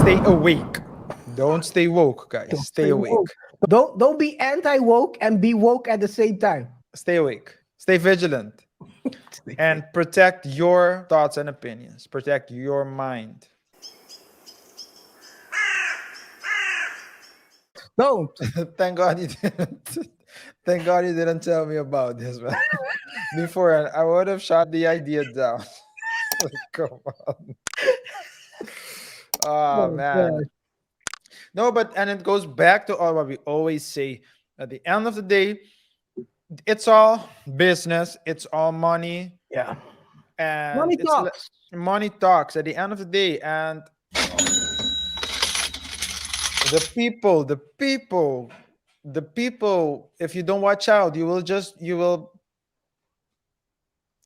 Stay awake. Don't stay woke, guys. Don't Stay stay awake. woke. Don't be anti-woke and be woke at the same time. Stay awake. Stay vigilant. Stay And protect your thoughts and opinions. Protect your mind. Don't. Thank God you didn't. Thank God you didn't tell me about this, man. Before I would have shot the idea down. Come on. Oh Oh, man. God. No, but and it goes back to all what we always say. At the end of the day, it's all business, it's all money, Yeah. and Money talks. money talks at the end of the day. And the people, if you don't watch out, you will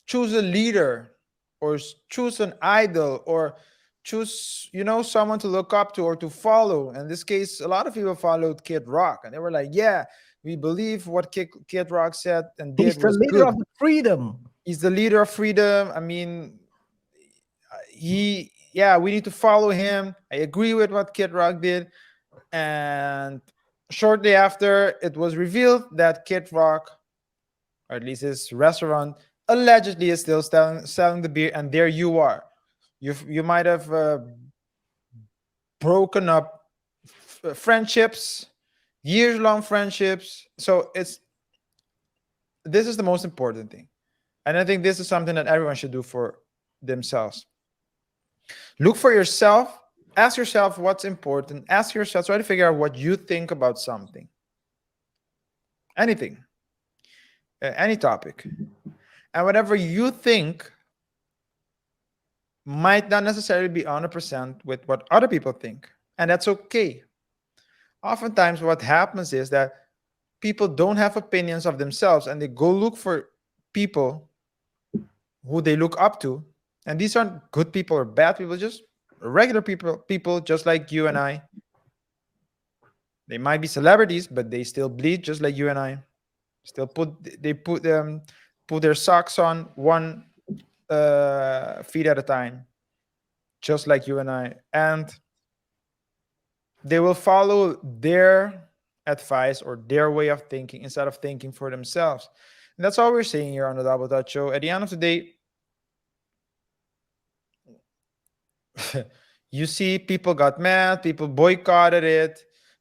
choose a leader or choose an idol or choose someone to look up to or to follow. In this case, a lot of people followed Kid Rock and they were like, yeah, we believe what Kid Rock said and He's did the was leader good. of the freedom. He's the leader of freedom. I mean, yeah, we need to follow him. I agree with what Kid Rock did. And shortly after, it was revealed that Kid Rock, or at least his restaurant, allegedly is still selling the beer. And there you are. You might have broken up friendships, years long friendships. So this is the most important thing. And I think this is something that everyone should do for themselves. Look for yourself. Ask yourself what's important. Ask yourself, try to figure out what you think about something. Anything, any topic. And whatever you think might not necessarily be 100% with what other people think. And that's okay. Oftentimes, what happens is that people don't have opinions of themselves and they go look for people who they look up to. And these aren't good people or bad people, just regular people just like you and I. They might be celebrities, but they still bleed just like you and I. Still put their socks on one feet at a time, just like you and I. And they will follow their advice or their way of thinking instead of thinking for themselves. And that's all we're saying here on the Double Touch Show. At the end of the day, you see people got mad, people boycotted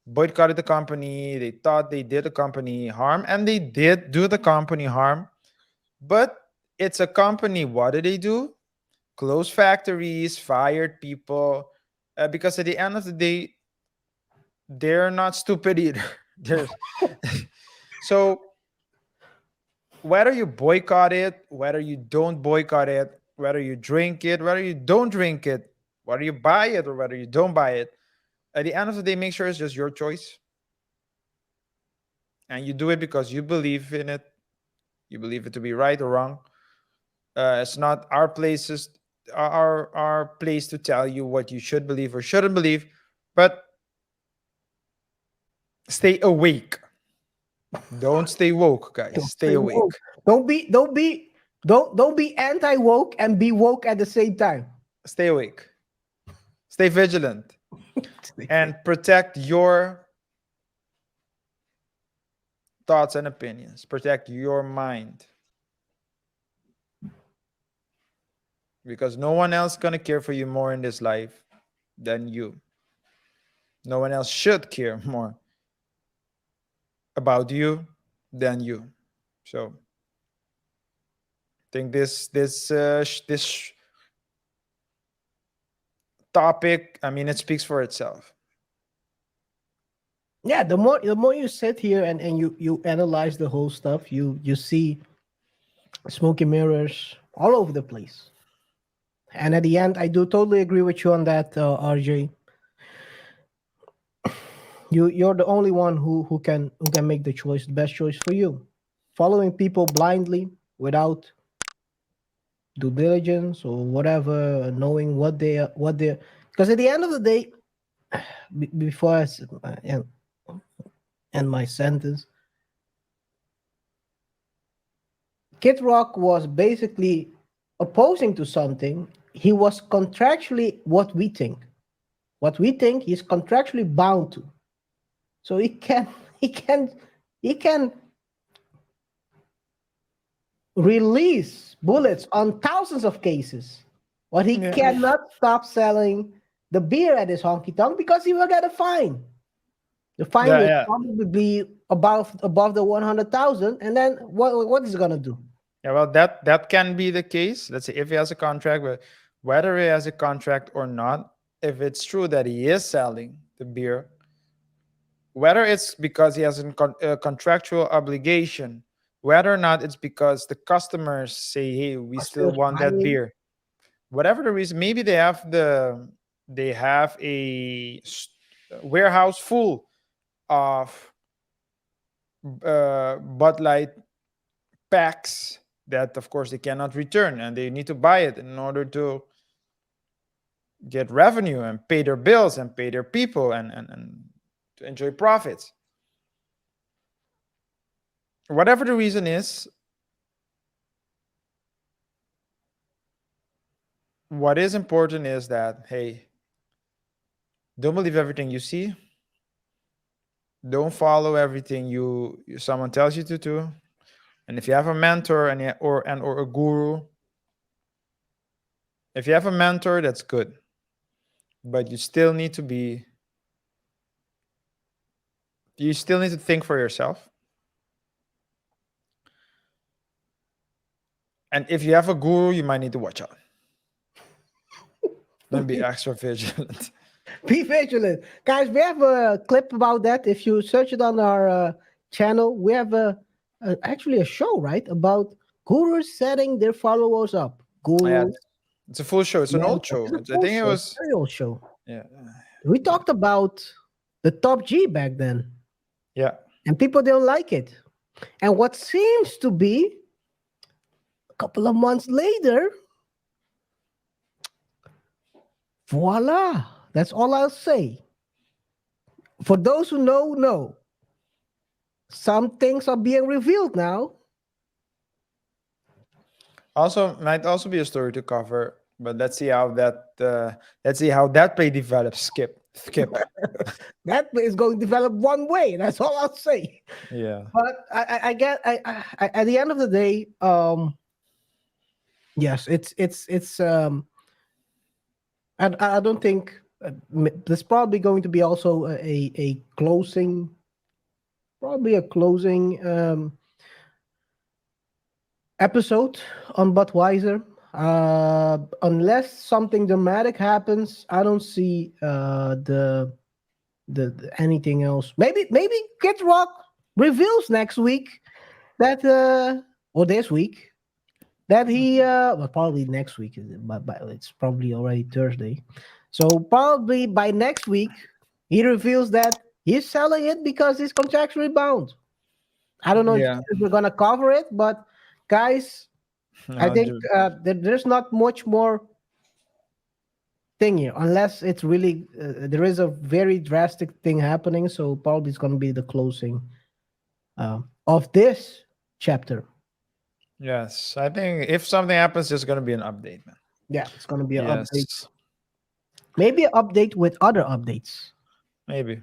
the company. They thought they did the company harm, and they did do the company harm. But it's a company. What did they do? Closed factories, fired people. Because at the end of the day, they're not stupid either. They're so whether you boycott it, whether you don't boycott it, whether you drink it, whether you don't drink it, whether you buy it or whether you don't buy it, at the end of the day, make sure it's just your choice. And you do it because you believe in it. You believe it to be right or wrong. It's not our place to tell you what you should believe or shouldn't believe, but stay awake. Don't stay woke, guys. Don't Stay stay awake. woke. Don't be anti-woke and be woke at the same time. Stay awake. Stay vigilant Stay and protect your thoughts and opinions. Protect your mind. Because no one else gonna care for you more in this life than you. No one else should care more about you than you. So I think this topic, I mean, it speaks for itself. Yeah, the more you sit here and you analyze the whole stuff, you see smoky mirrors all over the place. And at the end, I do totally agree with you on that, RJ. You're the only one who can make the choice, the best choice for you. Following people blindly without due diligence or whatever, knowing what they because at the end of the day, before end my sentence, Kid Rock was basically opposing to something. He was contractually what we think. what we think he's contractually bound to. So he can he can he can release bullets on thousands of cases, but he Yeah. cannot stop selling the beer at his honky tonk because he will get a fine. The fine Yeah, will yeah. probably be above the 100,000, and then what is he gonna do? Yeah, well, that can be the case. Let's say if he has a contract, but whether he has a contract or not, if it's true that he is selling the beer, whether it's because he has a contractual obligation, whether or not it's because the customers say, "Hey, we still Customers want that buying. beer," whatever the reason, maybe they have a warehouse full of Bud Light packs that of course they cannot return and they need to buy it in order to get revenue and pay their bills and pay their people and to enjoy profits. Whatever the reason is, what is important is that, hey, don't believe everything you see. Don't follow everything someone tells you to do. And if you have a mentor or a guru, if you have a mentor, that's good. But you still need to think for yourself. And if you have a guru, you might need to watch out. Don't be extra vigilant. Be vigilant, guys. We have a clip about that. If you search it on our channel, we have actually a show, right, about gurus setting their followers up. Yeah, Gurus, it's a full show. It's an old mentors. show. It's a I full think it show, it's was. a very old show. Yeah, We talked about the top G back then, yeah. and people don't like it. And what seems to be a couple of months later, voila. That's all I'll say. For those who know. Some things are being revealed now. Also, might also be a story to cover. But let's see how that play develops. Skip. That is going to develop one way. That's all I'll say. Yeah, But I get at the end of the day, yes, it's and I don't think there's probably going to be also a closing, probably a closing episode on Budweiser. Unless something dramatic happens, I don't see the anything else. Maybe Kid Rock reveals next week that or this week that he well, probably next week, but it's probably already Thursday. So probably by next week he reveals that he's selling it because he's contractually bound. I don't know yeah. if we're gonna cover it, but guys, I No, think there's not much more thing here unless it's really there is a very drastic thing happening. So probably it's gonna be the closing of this chapter. yes. I think if something happens, there's gonna be an update, man. Yeah, it's gonna be an update. Yes, Maybe an update with other updates. maybe.